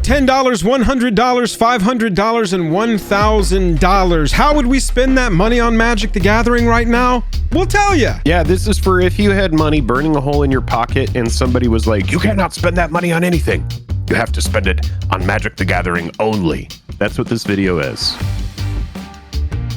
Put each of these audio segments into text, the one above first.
$10, $100, $500, and $1,000. How would we spend that money on Magic the Gathering right now? We'll tell you. Yeah, this is for if you had money burning a hole in your pocket and somebody was like, you cannot spend that money on anything. You have to spend it on Magic the Gathering only. That's what this video is.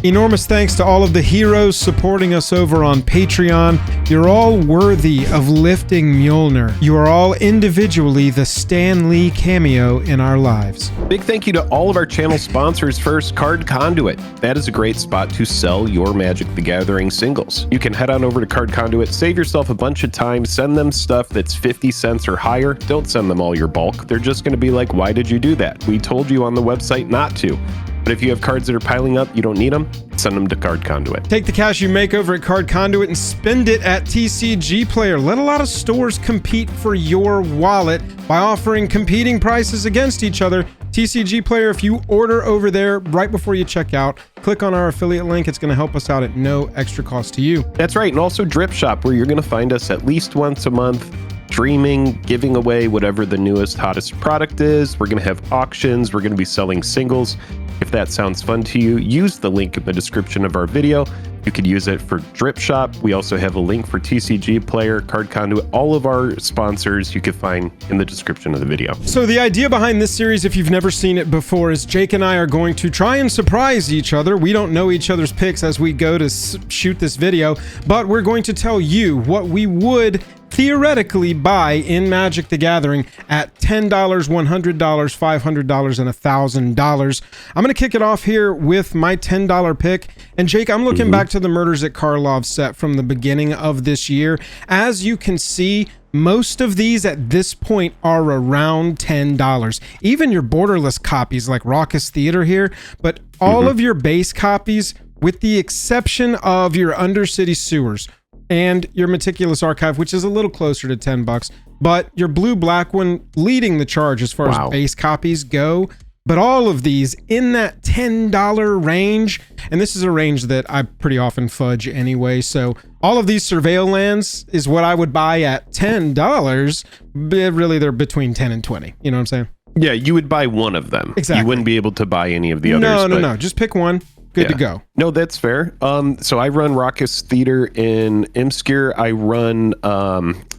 Enormous thanks to all of the heroes supporting us over on Patreon. You're all worthy of lifting Mjolnir. You are all individually the Stan Lee cameo in our lives. Big thank you to all of our channel sponsors. First, Card Conduit. That is a great spot to sell your Magic the Gathering singles. You can head on over to Card Conduit, save yourself a bunch of time, send them stuff that's 50 cents or higher. Don't send them all your bulk. They're just going to be like, why did you do that? We told you on the website not to. But if you have cards that are piling up, you don't need them, send them to Card Conduit. Take the cash you make over at Card Conduit and spend it at TCG Player. Let a lot of stores compete for your wallet by offering competing prices against each other. TCG Player, if you order over there right before you check out, click on our affiliate link. It's going to help us out at no extra cost to you. That's right. And also Drip Shop, where you're going to find us at least once a month, streaming, giving away whatever the newest, hottest product is. We're going to have auctions. We're going to be selling singles. If that sounds fun to you, use the link in the description of our video. You could use it for Drip Shop. We also have a link for TCG Player, Card Conduit. All of our sponsors you can find in the description of the video. So the idea behind this series, if you've never seen it before, is Jake and I are going to try and surprise each other. We don't know each other's picks as we go to shoot this video, but we're going to tell you what we would theoretically buy in Magic the Gathering at $10, $100, $500, and $1,000. I'm going to kick it off here with my $10 pick. And Jake, I'm looking back to the Murders at Karlov set from the beginning of this year. As you can see, most of these at this point are around $10. Even your borderless copies like Raucous Theater here, but all of your base copies, with the exception of your Undercity Sewers, and your Meticulous Archive, which is a little closer to $10, but your blue-black one leading the charge as far as base copies go. But all of these in that $10 range, and this is a range that I pretty often fudge anyway, so all of these Surveil lands is what I would buy at $10, but really they're between 10 and 20, you know what I'm saying? Yeah, you would buy one of them. Exactly. You wouldn't be able to buy any of the others. No, just pick one. Good to go. No, that's fair. So I run Raucous Theater in Imskir. I run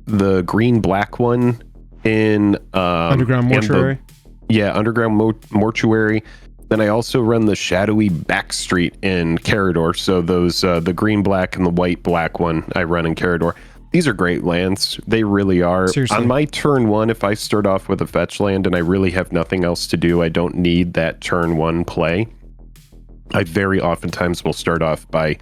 the green-black one in Underground Mortuary. Underground Mortuary. Then I also run the shadowy Backstreet in Carador. So those the green-black and the white-black one I run in Carador. These are great lands. They really are. Seriously. On my turn one, if I start off with a fetch land and I really have nothing else to do, I don't need that turn one play. I very oftentimes will start off by,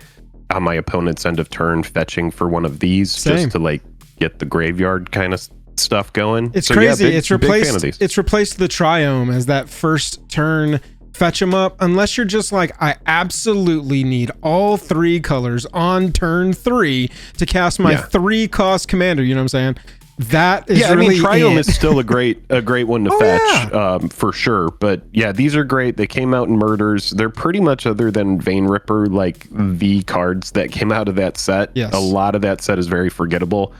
on my opponent's end of turn, fetching for one of these just to like get the graveyard kind of stuff going. It's crazy. Yeah, it's replaced the Triome as that first turn fetch them up, unless you're just like, I absolutely need all 3 colors on turn 3 to cast my 3-cost commander. You know what I'm saying? That is really Triome is still a great one to fetch, for sure. But yeah, these are great. They came out in Murders. They're pretty much, other than Vein Ripper, like the cards that came out of that set. Yes. A lot of that set is very forgettable,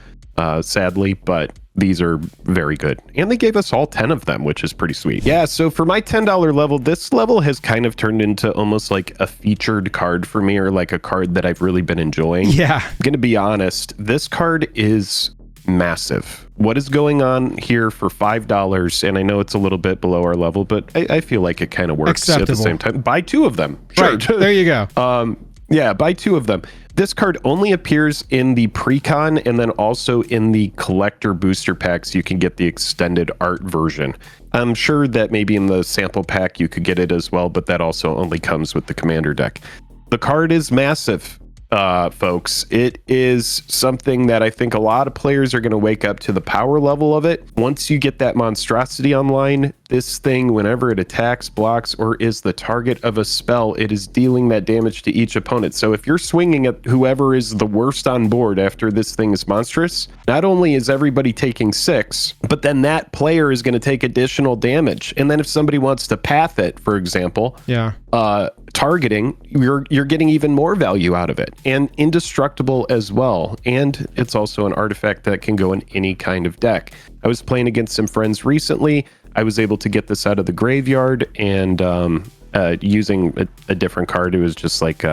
sadly, but these are very good. And they gave us all 10 of them, which is pretty sweet. Yeah, so for my $10 level, this level has kind of turned into almost like a featured card for me, or like a card that I've really been enjoying. Yeah. I'm going to be honest, this card is massive. What is going on here for $5? And I know it's a little bit below our level, but I feel like it kind of works at the same time. Buy 2 of them. Sure. Right. There you go. Yeah, buy 2 of them. This card only appears in the pre-con and then also in the collector booster packs. You can get the extended art version. I'm sure that maybe in the sample pack you could get it as well, but that also only comes with the commander deck. The card is massive. Folks, it is something that I think a lot of players are going to wake up to the power level of it. Once you get that monstrosity online, this thing, whenever it attacks, blocks, or is the target of a spell, it is dealing that damage to each opponent. So if you're swinging at whoever is the worst on board after this thing is monstrous, not only is everybody taking 6, but then that player is going to take additional damage. And then if somebody wants to path it, for example, targeting, you're getting even more value out of it, and indestructible as well. And it's also an artifact that can go in any kind of deck. I was playing against some friends recently. I was able to get this out of the graveyard, and using a different card. It was just like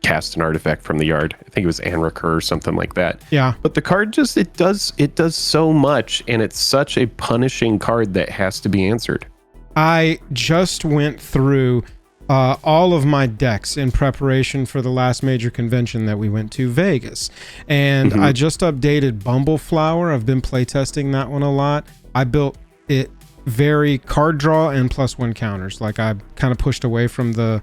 cast an artifact from the yard. I think it was Anraker or something like that. Yeah. But the card just, it does so much, and it's such a punishing card that has to be answered. I just went through all of my decks in preparation for the last major convention that we went to, Vegas. And I just updated Bumbleflower. I've been playtesting that one a lot. I built it very card draw and +1 counters. Like, I kind of pushed away from the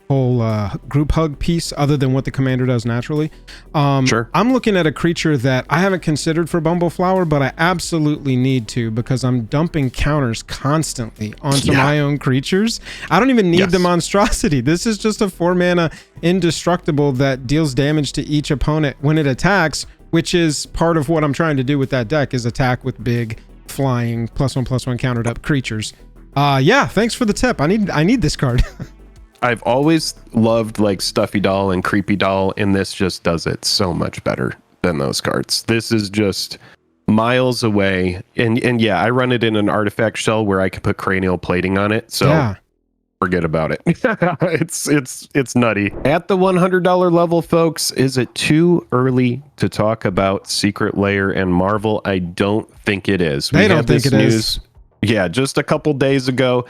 whole group hug piece, other than what the commander does naturally. Sure. I'm looking at a creature that I haven't considered for Bumbleflower, but I absolutely need to, because I'm dumping counters constantly onto my own creatures. I don't even need the monstrosity. This is just a 4-mana indestructible that deals damage to each opponent when it attacks, which is part of what I'm trying to do with that deck, is attack with big flying +1/+1 countered up creatures. Yeah, thanks for the tip. I need this card. I've always loved like Stuffy Doll and Creepy Doll, and this just does it so much better than those cards. This is just miles away. And yeah, I run it in an artifact shell where I can put cranial plating on it. So forget about it. It's nutty. At the $100 level, folks, is it too early to talk about Secret Lair and Marvel? I don't think it is. They don't think it is. Yeah, just a couple days ago.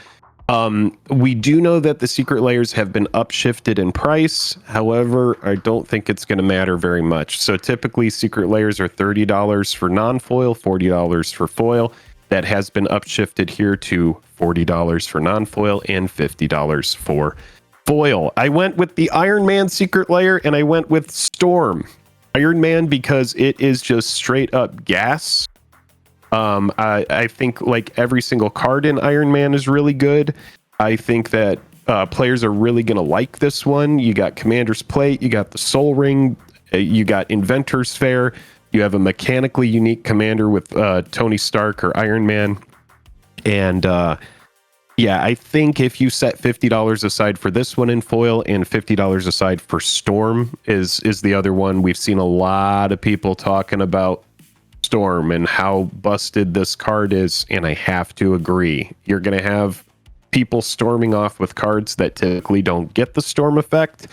We do know that the secret layers have been upshifted in price. However, I don't think it's going to matter very much. So typically secret layers are $30 for non-foil, $40 for foil. That has been upshifted here to $40 for non-foil and $50 for foil. I went with the Iron Man secret layer, and I went with Storm. Iron Man because it is just straight up gas. I think like every single card in Iron Man is really good. I think that players are really going to like this one. You got Commander's Plate, you got the Soul Ring, you got Inventor's Fair, you have a mechanically unique commander with Tony Stark or Iron Man. And yeah, I think if you set $50 aside for this one in foil and $50 aside for Storm is the other one. We've seen a lot of people talking about Storm and how busted this card is, and I have to agree. You're going to have people storming off with cards that typically don't get the storm effect,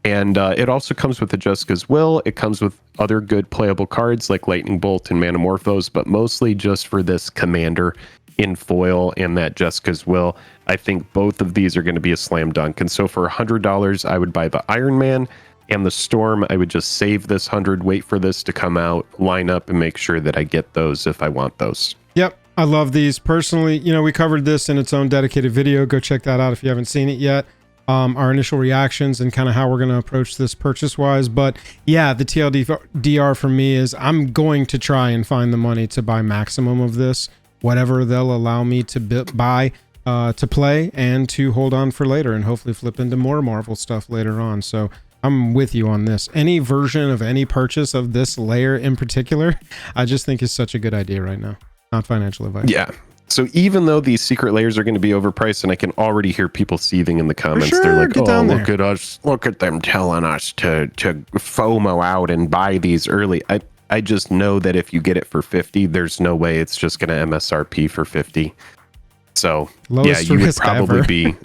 and it also comes with the Jessica's Will. It comes with other good playable cards like Lightning Bolt and Manamorphose, but mostly just for this commander in foil and that Jessica's Will. I think both of these are going to be a slam dunk, and so for $100 I would buy the Iron Man. And the Storm, I would just save this 100, wait for this to come out, line up, and make sure that I get those if I want those. Yep, I love these. Personally, you know, we covered this in its own dedicated video. Go check that out if you haven't seen it yet. Our initial reactions and kind of how we're going to approach this purchase-wise. But yeah, the TLDR for me is I'm going to try and find the money to buy maximum of this, whatever they'll allow me to buy, to play, and to hold on for later, and hopefully flip into more Marvel stuff later on. So I'm with you on this. Any version of any purchase of this layer in particular, I just think is such a good idea right now. Not financial advice. Yeah. So even though these secret layers are going to be overpriced, and I can already hear people seething in the comments, sure, they're like, "Oh, look there. at us! Look at them telling us to FOMO out and buy these early." I just know that if you get it for 50, there's no way it's just going to MSRP for 50. So Lowest yeah, you would risk probably ever. be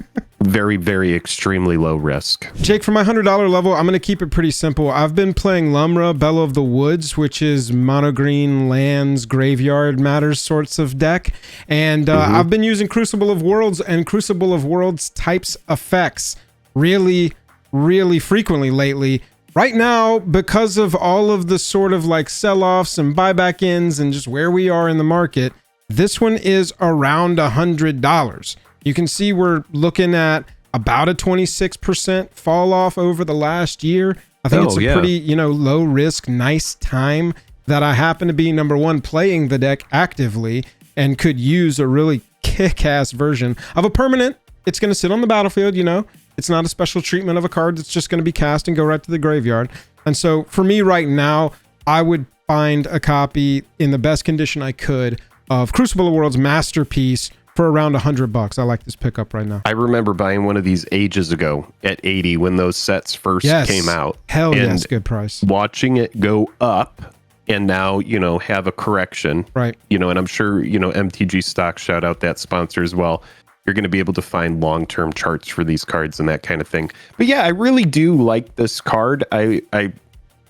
very, very extremely low risk. Jake, for my $100 level, I'm going to keep it pretty simple. I've been playing Lumra, Bellow of the Woods, which is mono green lands, graveyard matters sorts of deck. And I've been using Crucible of Worlds and Crucible of Worlds types effects really, really frequently lately. Right now, because of all of the sort of like sell-offs and buyback ins and just where we are in the market, this one is around $100. You can see we're looking at about a 26% fall off over the last year. I think it's a pretty, you know, low risk, nice time that I happen to be, number one, playing the deck actively and could use a really kick-ass version of a permanent. It's going to sit on the battlefield, you know. It's not a special treatment of a card that's just going to be cast and go right to the graveyard. And so for me right now, I would find a copy in the best condition I could of Crucible of Worlds Masterpiece for around $100. I like this pickup right now. I remember buying one of these ages ago at 80 when those sets first came out. Hell yes, good price. Watching it go up and now, have a correction. Right. And I'm sure, MTG Stock, shout out that sponsor as well. You're going to be able to find long-term charts for these cards and that kind of thing. But yeah, I really do like this card. I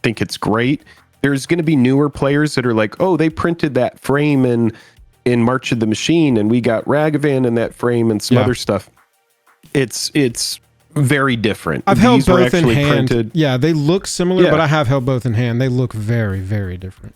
think it's great. There's going to be newer players that are like, oh, they printed that frame in March of the Machine, and we got Ragavan in that frame and some other stuff. It's very different. I've held both in hand. Printed. Yeah, they look similar, but I have held both in hand. They look very, very different.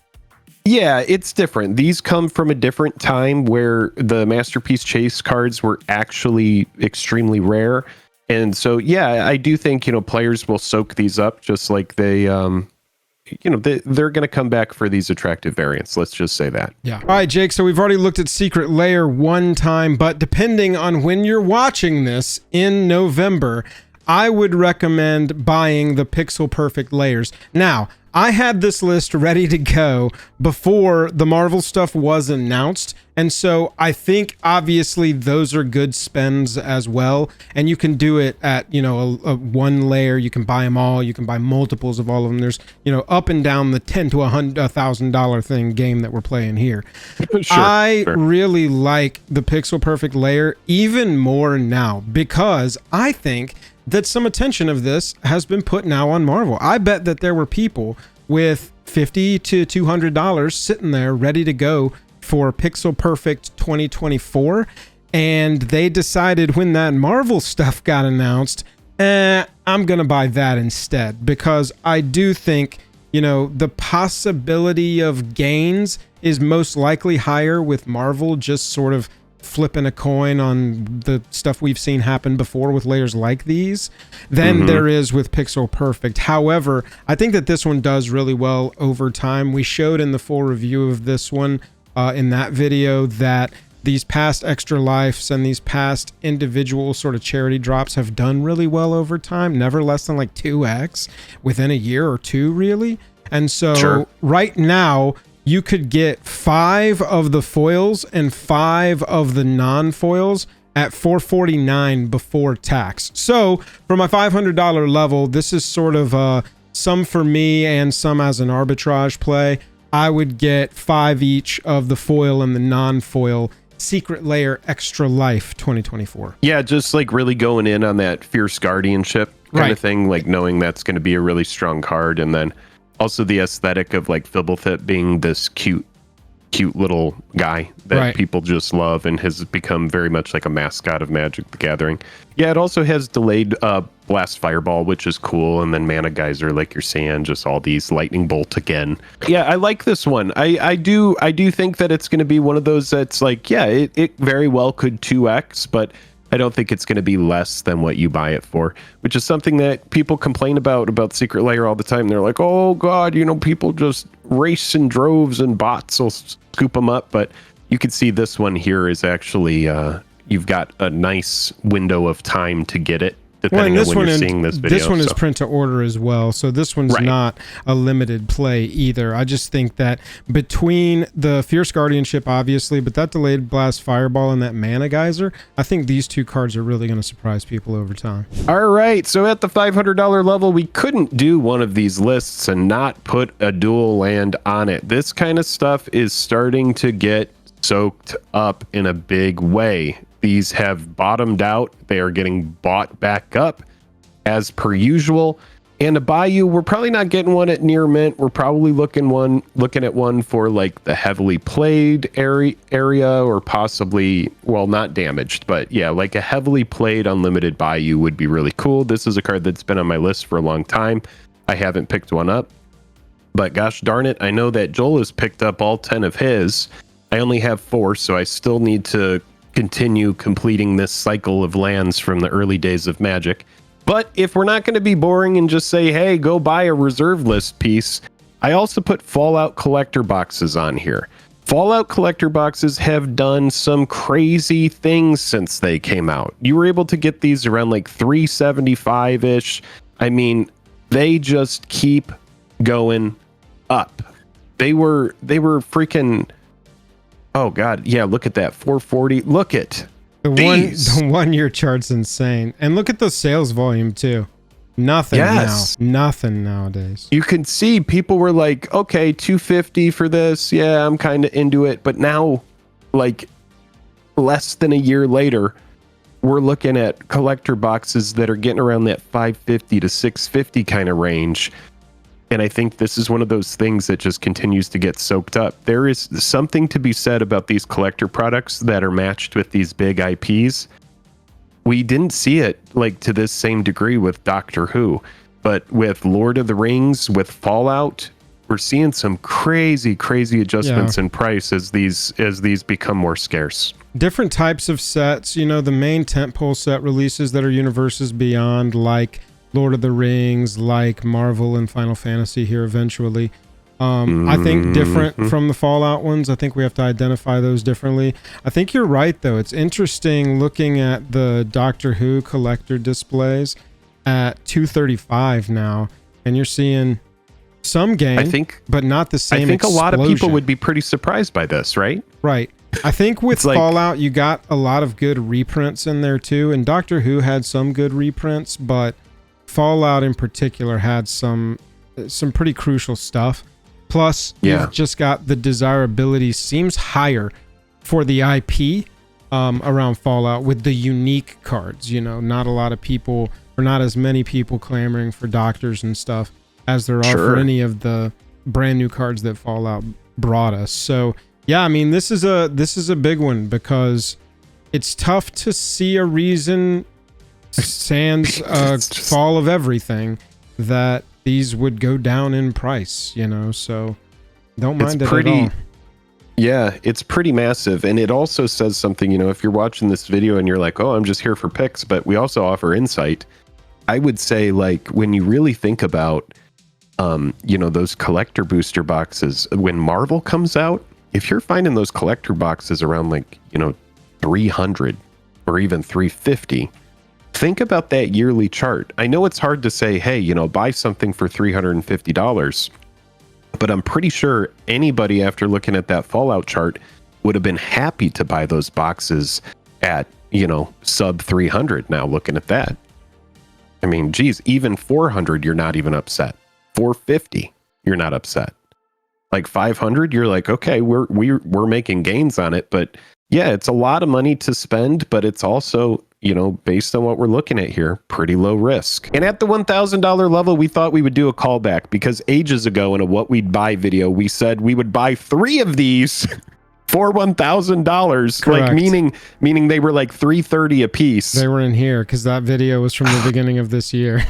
Yeah, it's different. These come from a different time where the Masterpiece Chase cards were actually extremely rare. And so, yeah, I do think, players will soak these up just like they, they're going to come back for these attractive variants. Let's just say that. Yeah. All right, Jake. So we've already looked at Secret Lair one time, but depending on when you're watching this in November, I would recommend buying the Pixel Perfect layers. Now, I had this list ready to go before the Marvel stuff was announced. And so I think obviously those are good spends as well. And you can do it at, a one layer. You can buy them all. You can buy multiples of all of them. There's, up and down the $10 to $1,000 thing game that we're playing here. Sure. Really like the Pixel Perfect layer even more now because I think that some attention of this has been put now on Marvel. I bet that there were people with $50 to $200 sitting there ready to go for Pixel Perfect 2024, and they decided when that Marvel stuff got announced, I'm gonna buy that instead because I do think the possibility of gains is most likely higher with Marvel just sort of flipping a coin on the stuff we've seen happen before with layers like these than there is with Pixel Perfect. However, I think that this one does really well over time. We showed in the full review of this one in that video that these past Extra Lives and these past individual sort of charity drops have done really well over time, never less than like 2x within a year or two, really. And so right now, you could get 5 of the foils and 5 of the non-foils at $449 before tax. So for my $500 level, this is sort of some for me and some as an arbitrage play. I would get 5 each of the foil and the non-foil Secret Lair Extra Life 2024. Yeah, just like really going in on that fierce guardianship kind of thing, like knowing that's going to be a really strong card, and then also the aesthetic of like Fibblethip being this cute little guy that people just love and has become very much like a mascot of Magic the Gathering. Yeah, it also has delayed Blast Fireball, which is cool, and then Mana Geyser, like you're saying, just all these Lightning Bolt again. Yeah, I like this one. I do think that it's going to be one of those that's like, yeah, it very well could 2x, but I don't think it's going to be less than what you buy it for, which is something that people complain about Secret Lair all the time. They're like, oh God, people just race in droves and bots will scoop them up. But you can see this one here is actually, you've got a nice window of time to get it. Depending on when you're seeing this video. This one is print to order as well, so this one's not a limited play either. I just think that between the Fierce Guardianship, obviously, but that delayed Blast Fireball and that Mana Geyser, I think these two cards are really going to surprise people over time. All right, so at the $500 level, we couldn't do one of these lists and not put a dual land on it. This kind of stuff is starting to get soaked up in a big way. These have bottomed out. They are getting bought back up as per usual. And to buy you, we're probably not getting one at near mint. We're probably looking at one for like the heavily played area or possibly, well, not damaged, but yeah, like a heavily played unlimited Bayou would be really cool. This is a card that's been on my list for a long time. I haven't picked one up, but gosh darn it, I know that Joel has picked up all 10 of his. I only have 4, so I still need to continue completing this cycle of lands from the early days of Magic. But if we're not going to be boring and just say, hey, go buy a reserve list piece, I also put Fallout collector boxes on here. Fallout collector boxes have done some crazy things since they came out. You were able to get these around like $375-ish. I mean, they just keep going up. They were freaking... Oh God, yeah, look at that, 440. Look at the 1 year chart's insane. And look at the sales volume too. Nothing Yes. now. Nothing nowadays. You can see people were like, okay, 250 for this. Yeah, I'm kind of into it. But now, like less than a year later, we're looking at collector boxes that are getting around that 550 to 650 kind of range. And I think this is one of those things that just continues to get soaked up. There is something to be said about these collector products that are matched with these big IPs. We didn't see it like to this same degree with Doctor Who, but with Lord of the Rings, with Fallout, we're seeing some crazy adjustments in price as these become more scarce. Different types of sets, you know, the main tentpole set releases that are universes beyond, like Lord of the Rings, like Marvel and Final Fantasy here eventually. I think different from the Fallout ones. I think we have to identify those differently. I think you're right, though. It's interesting looking at the Doctor Who collector displays at $235 now, and you're seeing some gain, I think, but not the same. I think explosion. a lot of people would be pretty surprised by this, right? Right. I think with Fallout, you got a lot of good reprints in there too, and Doctor Who had some good reprints, but Fallout in particular had some pretty crucial stuff. Plus, you've just got the desirability seems higher for the IP around Fallout with the unique cards. You know, not a lot of people, or not as many people clamoring for doctors and stuff as there are for any of the brand new cards that Fallout brought us. So, yeah, I mean, this is a big one because it's tough to see a reason, sans fall of everything, that these would go down in price, you know, so don't mind it at all. Yeah, it's pretty massive. And it also says something, you know, if you're watching this video and you're like, oh, I'm just here for picks, but we also offer insight. I would say, like, when you really think about, you know, those collector booster boxes, when Marvel comes out, if you're finding those collector boxes around, like, you know, 300 or even 350, think about that yearly chart. I know it's hard to say, hey, you know, buy something for $350, but I'm pretty sure anybody after looking at that Fallout chart would have been happy to buy those boxes at, you know, sub 300 now looking at that. I mean, geez, even 400, you're not even upset. 450, you're not upset. Like 500, you're like, okay, we're making gains on it, but yeah, it's a lot of money to spend, but it's also, you know, based on what we're looking at here, pretty low risk. And at the $1,000 level, we thought we would do a callback because ages ago in a what we'd buy video, we said we would buy 3 of these for $1,000. Like meaning they were like $330 a piece. They were in here because that video was from the beginning of this year.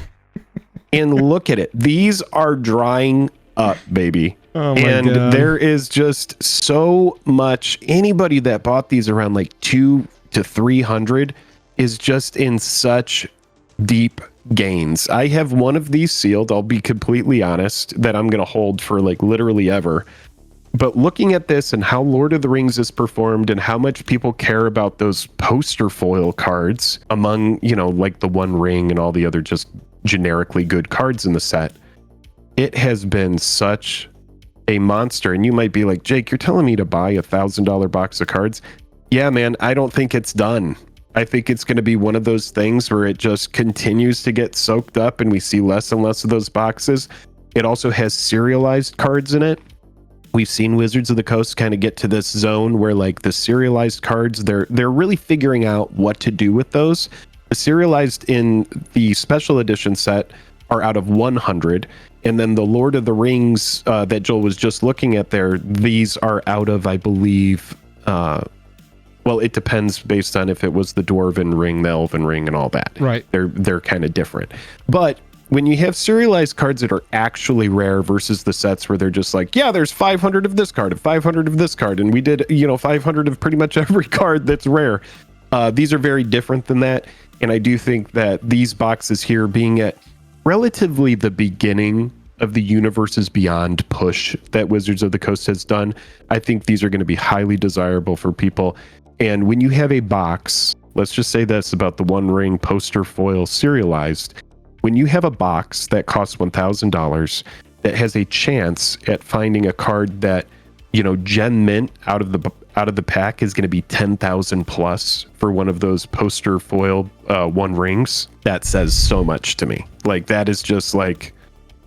And look at it. These are drying up, baby. Oh my God. There is just so much. Anybody that bought these around like 200 to 300 is just in such deep gains. I have one of these sealed, I'll be completely honest, that I'm going to hold for like literally ever. But looking at this and how Lord of the Rings is performed and how much people care about those poster foil cards among, you know, like the One Ring and all the other just generically good cards in the set, it has been such a monster. And you might be like, Jake, you're telling me to buy a $1,000 box of cards? Yeah, man, I don't think it's done. I think it's going to be one of those things where it just continues to get soaked up and we see less and less of those boxes. It also has serialized cards in it. We've seen Wizards of the Coast kind of get to this zone where like the serialized cards, they're really figuring out what to do with those. The serialized in the special edition set are out of 100. And then the Lord of the Rings that Joel was just looking at there, these are out of, I believe, well, it depends based on if it was the Dwarven Ring, the Elven Ring, and all that. Right. They're kind of different. But when you have serialized cards that are actually rare versus the sets where they're just like, yeah, there's 500 of this card and 500 of this card, and we did, you know, 500 of pretty much every card that's rare. These are very different than that. And I do think that these boxes here being at relatively the beginning of the Universes Beyond push that Wizards of the Coast has done, I think these are going to be highly desirable for people. And when you have a box, let's just say this about the One Ring poster foil serialized, when you have a box that costs $1,000 that has a chance at finding a card that, you know, Gen Mint out of the out of the pack is going to be 10,000 plus for one of those poster foil one rings. That says so much to me. Like, that is just like,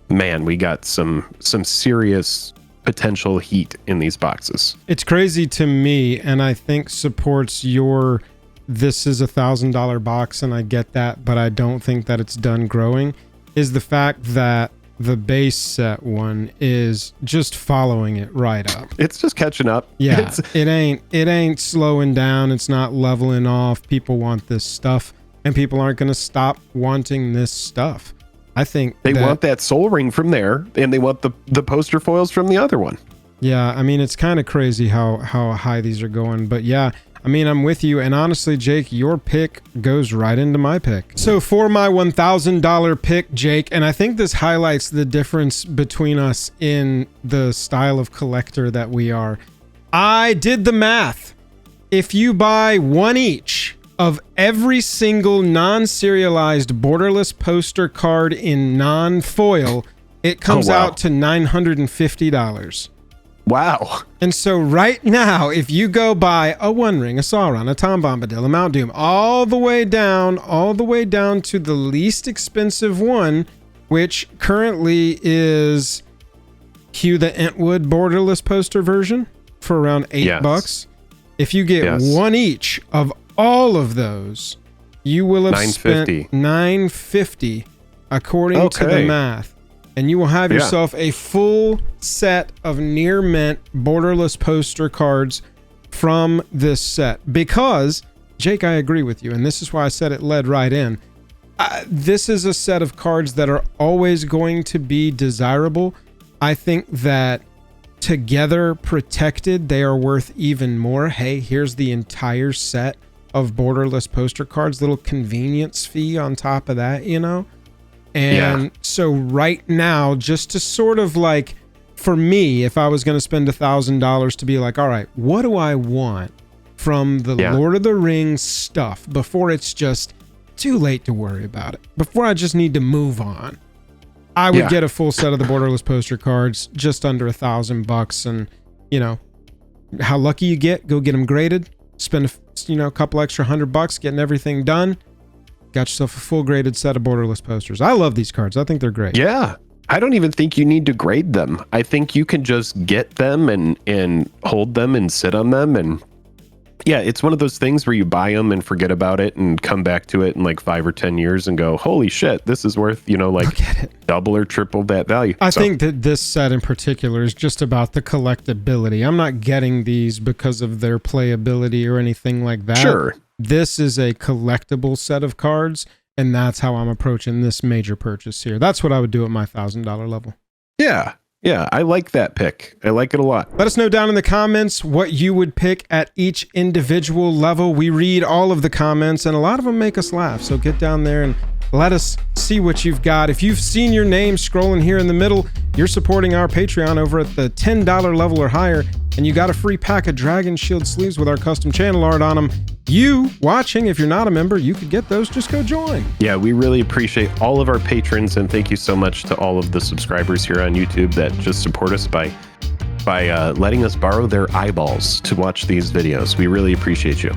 man, we got some serious potential heat in these boxes. It's crazy to me, and I think supports your this is $1,000 box, and I get that, but I don't think that it's done growing, is the fact that the base set one is just following it right up. It's just catching up. Yeah, it ain't slowing down. It's not leveling off. People want this stuff, and people aren't going to stop wanting this stuff. I think they want that soul ring from there, and they want the poster foils from the other one. Yeah, I mean, it's kind of crazy how high these are going, but yeah, I mean, I'm with you. And honestly, Jake, your pick goes right into my pick. So for my $1,000 pick, Jake, and I think this highlights the difference between us in the style of collector that we are. I did the math. If you buy one each of every single non-serialized borderless poster card in non-foil, it comes out to $950. Wow. And so right now, if you go buy a One Ring, a Sauron, a Tom Bombadil, a Mount Doom, all the way down to the least expensive one, which currently is Hugh the Entwood borderless poster version for around $8. If you get one each of all of those, you will have spent $950 according to the math. And you will have yourself a full set of near mint borderless poster cards from this set. Because, Jake, I agree with you, and this is why I said it led right in. This is a set of cards that are always going to be desirable. I think that together, protected, they are worth even more. Hey, here's the entire set of borderless poster cards. Little convenience fee on top of that, you know? And so right now, just to sort of like, for me, if I was going to spend $1,000 to be like, all right, what do I want from the Lord of the Rings stuff before it's just too late to worry about it, before I just need to move on, I would get a full set of the borderless poster cards, just under $1,000. And you know, how lucky you get, go get them graded, spend a couple extra $100 getting everything done. Got yourself a full graded set of borderless posters. I love these cards. I think they're great. Yeah. I don't even think you need to grade them. I think you can just get them and hold them and sit on them. And yeah, it's one of those things where you buy them and forget about it and come back to it in like 5 or 10 years and go, holy shit, this is worth, double or triple that value. I think that this set in particular is just about the collectability. I'm not getting these because of their playability or anything like that. Sure. This is a collectible set of cards, and that's how I'm approaching this major purchase here. That's what I would do at my $1,000 level. Yeah. Yeah, I like that pick. I like it a lot. Let us know down in the comments what you would pick at each individual level. We read all of the comments, and a lot of them make us laugh. So get down there and let us see what you've got. If you've seen your name scrolling here in the middle, you're supporting our Patreon over at the $10 level or higher, and you got a free pack of Dragon Shield sleeves with our custom channel art on them. You watching, if you're not a member, you could get those. Just go join. Yeah, we really appreciate all of our patrons, and thank you so much to all of the subscribers here on YouTube that just support us by letting us borrow their eyeballs to watch these videos. We really appreciate you.